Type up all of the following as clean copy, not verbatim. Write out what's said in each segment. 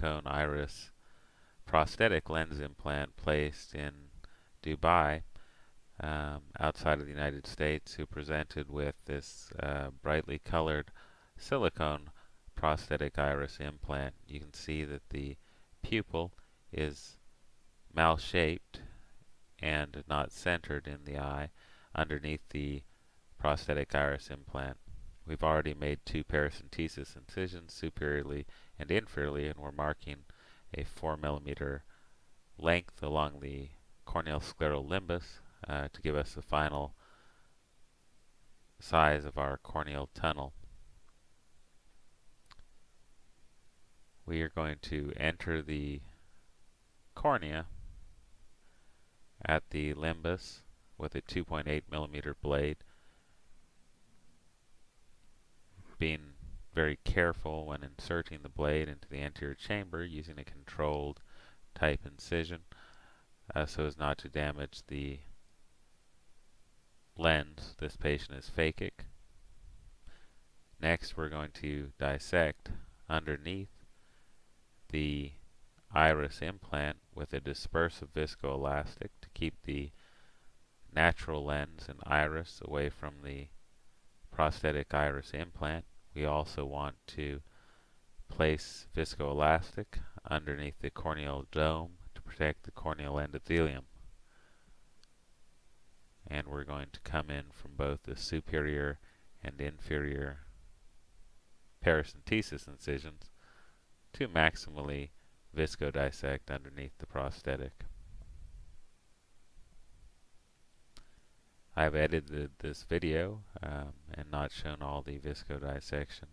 silicone iris prosthetic lens implant placed in Dubai, outside of the United States, who presented with this brightly colored silicone prosthetic iris implant. You can see that the pupil is mal-shaped and not centered in the eye underneath the prosthetic iris implant. We've already made 2 paracentesis incisions superiorly and inferiorly, and we're marking a 4 millimeter length along the corneal scleral limbus to give us the final size of our corneal tunnel. We are going to enter the cornea at the limbus with a 2.8 millimeter blade, being very careful when inserting the blade into the anterior chamber, using a controlled type incision so as not to damage the lens. This patient is phakic. Next, we're going to dissect underneath the iris implant with a dispersive viscoelastic to keep the natural lens and iris away from the prosthetic iris implant. We also want to place viscoelastic underneath the corneal dome to protect the corneal endothelium. And we're going to come in from both the superior and inferior paracentesis incisions to maximally viscodissect underneath the prosthetic. I've edited this video and not shown all the viscodissection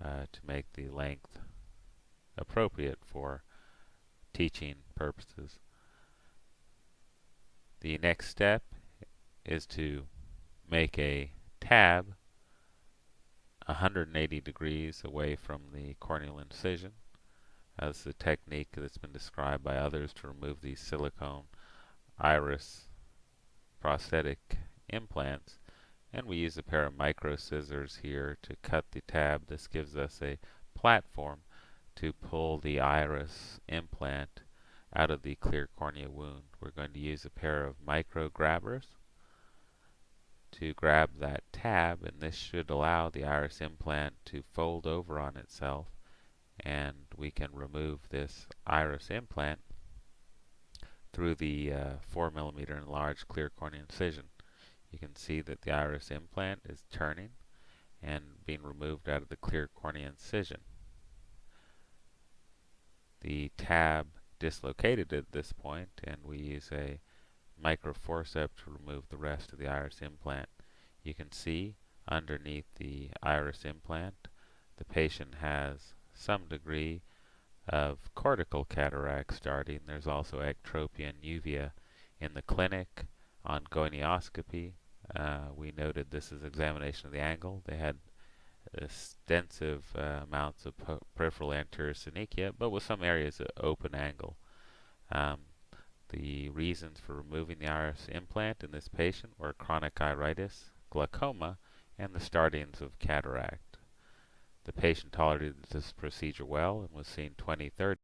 to make the length appropriate for teaching purposes. The next step is to make a tab 180 degrees away from the corneal incision. That's the technique that's been described by others to remove these silicone iris prosthetic implants, and we use a pair of micro scissors here to cut the tab. This gives us a platform to pull the iris implant out of the clear cornea wound. We're going to use a pair of micro grabbers to grab that tab, and this should allow the iris implant to fold over on itself, and we can remove this iris implant through the 4 millimeter enlarged clear cornea incision. You can see that the iris implant is turning and being removed out of the clear cornea incision. The tab dislocated at this point, and we use a microforceps to remove the rest of the iris implant. You can see underneath the iris implant the patient has some degree of cortical cataract starting. There's also ectropia and uvea in the clinic. On gonioscopy, we noted this is examination of the angle. They had extensive amounts of peripheral anterior synechia, but with some areas of open angle. The reasons for removing the iris implant in this patient were chronic iritis, glaucoma, and the startings of cataract. The patient tolerated this procedure well and was seen 20-30